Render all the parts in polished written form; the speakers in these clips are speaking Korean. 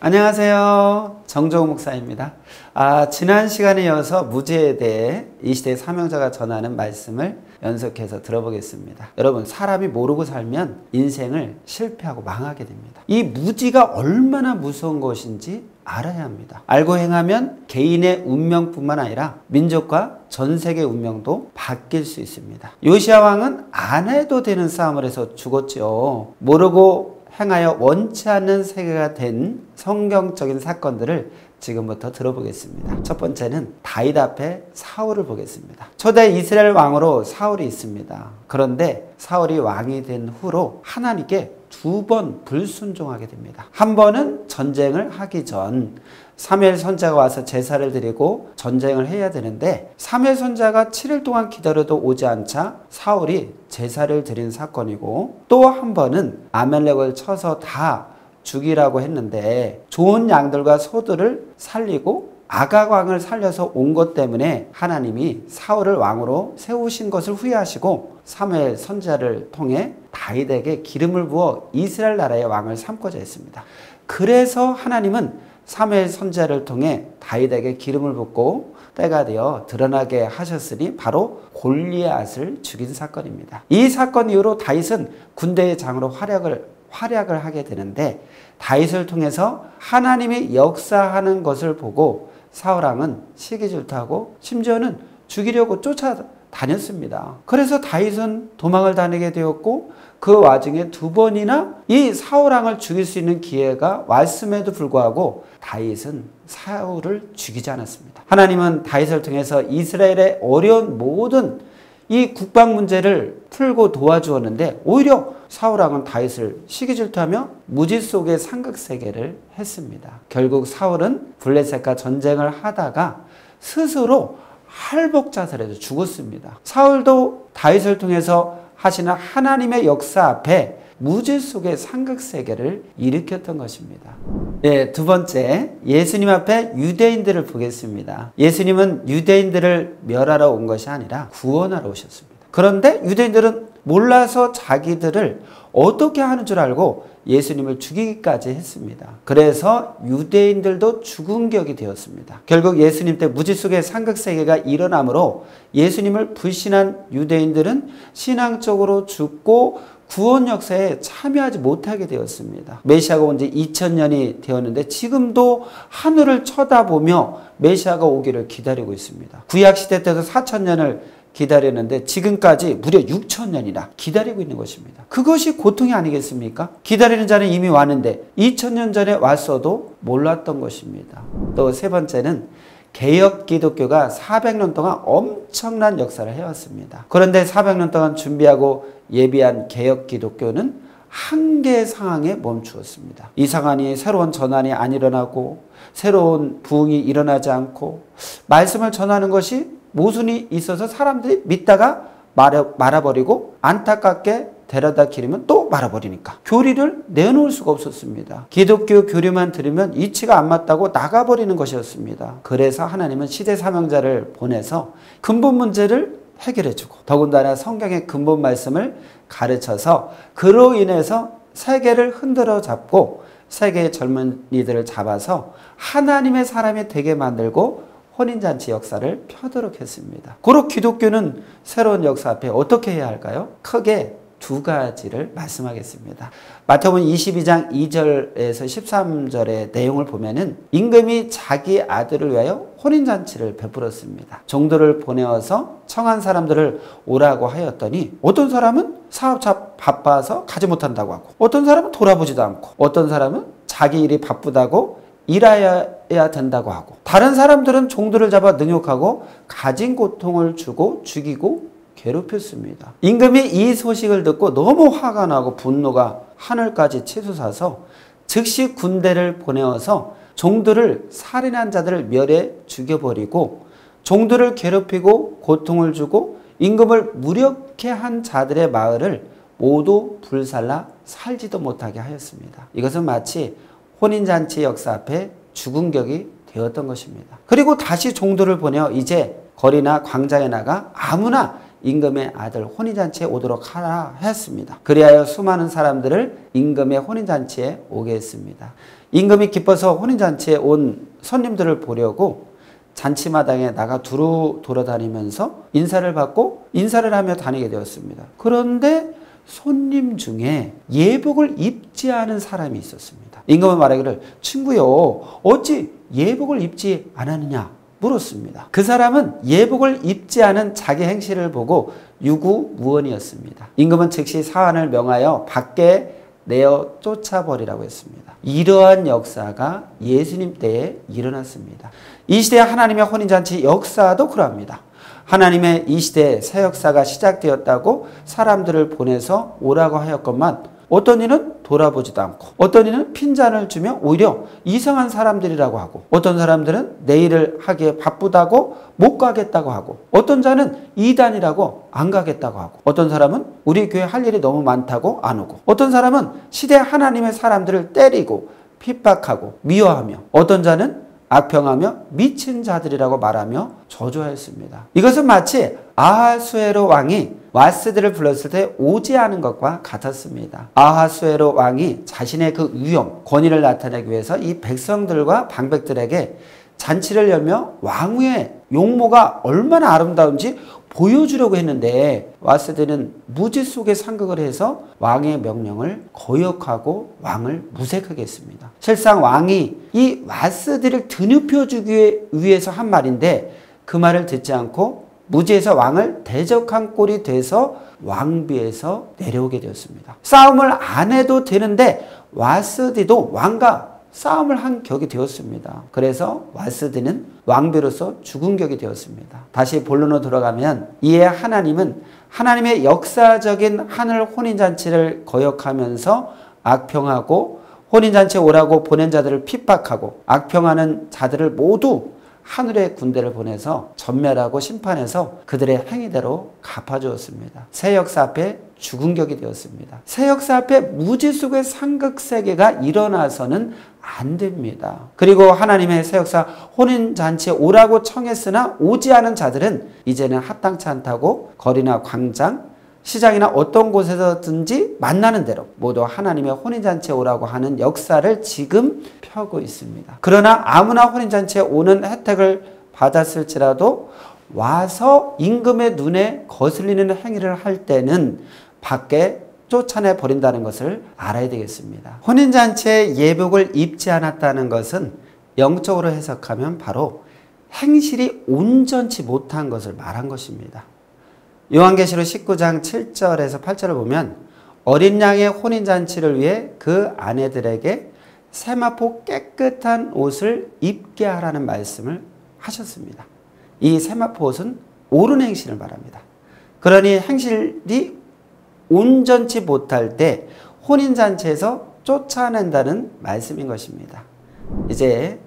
안녕하세요. 정종욱 목사입니다. 지난 시간에 이어서 무죄에 대해 이 시대의 사명자가 전하는 말씀을 연속해서 들어보겠습니다. 여러분, 사람이 모르고 살면 인생을 실패하고 망하게 됩니다. 이 무지가 얼마나 무서운 것인지 알아야 합니다. 알고 행하면 개인의 운명뿐만 아니라 민족과 전 세계 운명도 바뀔 수 있습니다. 요시야 왕은 안 해도 되는 싸움을 해서 죽었죠. 모르고 행하여 원치 않는 세계가 된 성경적인 사건들을 지금부터 들어보겠습니다. 첫 번째는 다윗 앞에 사울을 보겠습니다. 초대 이스라엘 왕으로 사울이 있습니다. 그런데 사울이 왕이 된 후로 하나님께 두 번 불순종하게 됩니다. 한 번은 전쟁을 하기 전 사무엘 선지자가 와서 제사를 드리고 전쟁을 해야 되는데 사무엘 선지자가 7일 동안 기다려도 오지 않자 사울이 제사를 드린 사건이고, 또 한 번은 아말렉을 쳐서 다 죽이라고 했는데 좋은 양들과 소들을 살리고 아각 왕을 살려서 온 것 때문에 하나님이 사울을 왕으로 세우신 것을 후회하시고 사무엘 선지자를 통해 다윗에게 기름을 부어 이스라엘 나라의 왕을 삼고자 했습니다. 그래서 하나님은 사무엘 선지자를 통해 다윗에게 기름을 붓고 때가 되어 드러나게 하셨으니 바로 골리앗을 죽인 사건입니다. 이 사건 이후로 다윗은 군대의 장으로 활약을 하게 되는데, 다윗을 통해서 하나님이 역사하는 것을 보고 사울 왕은 시기질투하고 심지어는 죽이려고 쫓아다녔습니다. 그래서 다윗은 도망을 다니게 되었고, 그 와중에 두 번이나 이 사울 왕을 죽일 수 있는 기회가 왔음에도 불구하고 다윗은 사울을 죽이지 않았습니다. 하나님은 다윗을 통해서 이스라엘의 어려운 모든 이 국방 문제를 풀고 도와주었는데, 오히려 사울 왕은 다윗을 시기질투하며 무지 속의 상극세계를 했습니다. 결국 사울은 블레셋과 전쟁을 하다가 스스로 할복자살해서 죽었습니다. 사울도 다윗을 통해서 하시는 하나님의 역사 앞에 무지 속의 상극세계를 일으켰던 것입니다. 네, 두 번째, 예수님 앞에 유대인들을 보겠습니다. 예수님은 유대인들을 멸하러 온 것이 아니라 구원하러 오셨습니다. 그런데 유대인들은 몰라서 자기들을 어떻게 하는 줄 알고 예수님을 죽이기까지 했습니다. 그래서 유대인들도 죽은 격이 되었습니다. 결국 예수님 때 무지 속의 상극세계가 일어나므로 예수님을 불신한 유대인들은 신앙적으로 죽고 구원 역사에 참여하지 못하게 되었습니다. 메시아가 온 지 2000년이 되었는데 지금도 하늘을 쳐다보며 메시아가 오기를 기다리고 있습니다. 구약시대 때도 4000년을 기다렸는데 지금까지 무려 6000년이나 기다리고 있는 것입니다. 그것이 고통이 아니겠습니까? 기다리는 자는 이미 왔는데 2000년 전에 왔어도 몰랐던 것입니다. 또 세 번째는 개혁 기독교가 400년 동안 엄청난 역사를 해왔습니다. 그런데 400년 동안 준비하고 예비한 개혁 기독교는 한계 상황에 멈추었습니다. 이 상황이 새로운 전환이 안 일어나고 새로운 부흥이 일어나지 않고 말씀을 전하는 것이 모순이 있어서 사람들이 믿다가 말아버리고 안타깝게 데려다 기르면 또 말아버리니까 교리를 내놓을 수가 없었습니다. 기독교 교리만 들으면 이치가 안 맞다고 나가버리는 것이었습니다. 그래서 하나님은 시대 사명자를 보내서 근본 문제를 해결해주고 더군다나 성경의 근본 말씀을 가르쳐서 그로 인해서 세계를 흔들어 잡고 세계의 젊은이들을 잡아서 하나님의 사람이 되게 만들고 혼인잔치 역사를 펴도록 했습니다. 그리고 기독교는 새로운 역사 앞에 어떻게 해야 할까요? 크게 두 가지를 말씀하겠습니다. 마태복음 22장 2절에서 13절의 내용을 보면은 임금이 자기 아들을 위하여 혼인잔치를 베풀었습니다. 종들을 보내어서 청한 사람들을 오라고 하였더니 어떤 사람은 사업차 바빠서 가지 못한다고 하고, 어떤 사람은 돌아보지도 않고, 어떤 사람은 자기 일이 바쁘다고 일해야 된다고 하고, 다른 사람들은 종들을 잡아 능욕하고 가진 고통을 주고 죽이고 괴롭혔습니다. 임금이 이 소식을 듣고 너무 화가 나고 분노가 하늘까지 치솟아서 즉시 군대를 보내어서 종들을 살인한 자들을 멸해 죽여버리고 종들을 괴롭히고 고통을 주고 임금을 무력해 한 자들의 마을을 모두 불살라 살지도 못하게 하였습니다. 이것은 마치 혼인잔치 역사 앞에 죽은 격이 되었던 것입니다. 그리고 다시 종들을 보내어 이제 거리나 광장에 나가 아무나 임금의 아들 혼인잔치에 오도록 하라 했습니다. 그리하여 수많은 사람들을 임금의 혼인잔치에 오게 했습니다. 임금이 기뻐서 혼인잔치에 온 손님들을 보려고 잔치마당에 나가 두루 돌아다니면서 인사를 받고 인사를 하며 다니게 되었습니다. 그런데 손님 중에 예복을 입지 않은 사람이 있었습니다. 임금은 말하기를 친구여 어찌 예복을 입지 않았느냐 물었습니다. 그 사람은 예복을 입지 않은 자기 행실을 보고 유구무원이었습니다. 임금은 즉시 사환을 명하여 밖에 내어 쫓아버리라고 했습니다. 이러한 역사가 예수님 때에 일어났습니다. 이 시대의 하나님의 혼인잔치 역사도 그러합니다. 하나님의 이 시대에 새 역사가 시작되었다고 사람들을 보내서 오라고 하였건만 어떤 이는 돌아보지도 않고 어떤 이는 핀잔을 주며 오히려 이상한 사람들이라고 하고 어떤 사람들은 내일을 하기에 바쁘다고 못 가겠다고 하고 어떤 자는 이단이라고 안 가겠다고 하고 어떤 사람은 우리 교회 할 일이 너무 많다고 안 오고 어떤 사람은 시대 하나님의 사람들을 때리고 핍박하고 미워하며 어떤 자는 악평하며 미친 자들이라고 말하며 저주하였습니다. 이것은 마치 아하수에로 왕이 와스들을 불렀을 때 오지 않은 것과 같았습니다. 아하수에로 왕이 자신의 그 위엄, 권위를 나타내기 위해서 이 백성들과 방백들에게 잔치를 열며 왕후의 용모가 얼마나 아름다운지 보여주려고 했는데 와스들은 무지 속에 상극을 해서 왕의 명령을 거역하고 왕을 무색하게 했습니다. 실상 왕이 이 와스들을 드높여주기 위해서 한 말인데 그 말을 듣지 않고 무지에서 왕을 대적한 꼴이 돼서 왕비에서 내려오게 되었습니다. 싸움을 안 해도 되는데 와스디도 왕과 싸움을 한 격이 되었습니다. 그래서 와스디는 왕비로서 죽은 격이 되었습니다. 다시 본론으로 돌아가면 이에 하나님은 하나님의 역사적인 하늘 혼인잔치를 거역하면서 악평하고 혼인잔치에 오라고 보낸 자들을 핍박하고 악평하는 자들을 모두 하늘의 군대를 보내서 전멸하고 심판해서 그들의 행위대로 갚아주었습니다. 새 역사 앞에 죽은 격이 되었습니다. 새 역사 앞에 무지 속의 상극세계가 일어나서는 안 됩니다. 그리고 하나님의 새 역사 혼인잔치에 오라고 청했으나 오지 않은 자들은 이제는 합당치 않다고 거리나 광장, 시장이나 어떤 곳에서든지 만나는 대로 모두 하나님의 혼인잔치에 오라고 하는 역사를 지금 펴고 있습니다. 그러나 아무나 혼인잔치에 오는 혜택을 받았을지라도 와서 임금의 눈에 거슬리는 행위를 할 때는 밖에 쫓아내 버린다는 것을 알아야 되겠습니다. 혼인잔치에 예복을 입지 않았다는 것은 영적으로 해석하면 바로 행실이 온전치 못한 것을 말한 것입니다. 요한계시록 19장 7절에서 8절을 보면 어린 양의 혼인잔치를 위해 그 아내들에게 세마포 깨끗한 옷을 입게 하라는 말씀을 하셨습니다. 이 세마포 옷은 옳은 행실을 말합니다. 그러니 행실이 온전치 못할 때 혼인잔치에서 쫓아낸다는 말씀인 것입니다. 이제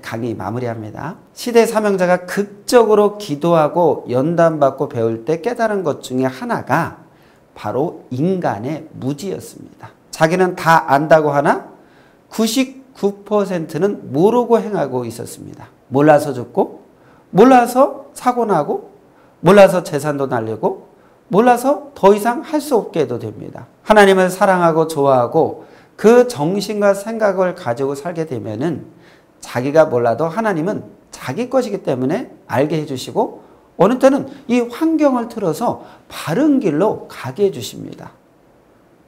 강의 마무리합니다. 시대 사명자가 극적으로 기도하고 연단받고 배울 때 깨달은 것 중에 하나가 바로 인간의 무지였습니다. 자기는 다 안다고 하나 99%는 모르고 행하고 있었습니다. 몰라서 죽고 몰라서 사고 나고 몰라서 재산도 날리고 몰라서 더 이상 할 수 없게 해도 됩니다. 하나님을 사랑하고 좋아하고 그 정신과 생각을 가지고 살게 되면은 자기가 몰라도 하나님은 자기 것이기 때문에 알게 해주시고 어느 때는 이 환경을 틀어서 바른 길로 가게 해주십니다.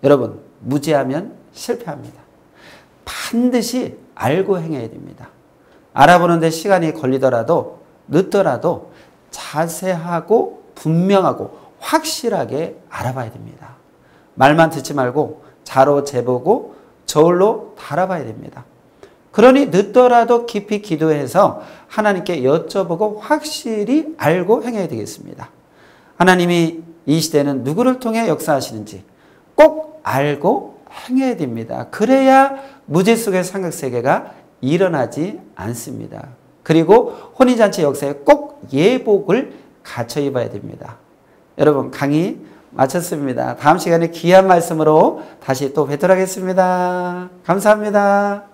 여러분 무지하면 실패합니다. 반드시 알고 행해야 됩니다. 알아보는데 시간이 걸리더라도 늦더라도 자세하고 분명하고 확실하게 알아봐야 됩니다. 말만 듣지 말고 자로 재보고 저울로 달아봐야 됩니다. 그러니 늦더라도 깊이 기도해서 하나님께 여쭤보고 확실히 알고 행해야 되겠습니다. 하나님이 이 시대는 누구를 통해 역사하시는지 꼭 알고 행해야 됩니다. 그래야 무지 속의 상극세계가 일어나지 않습니다. 그리고 혼인잔치 역사에 꼭 예복을 갖춰 입어야 됩니다. 여러분 강의 마쳤습니다. 다음 시간에 귀한 말씀으로 다시 또 뵙도록 하겠습니다. 감사합니다.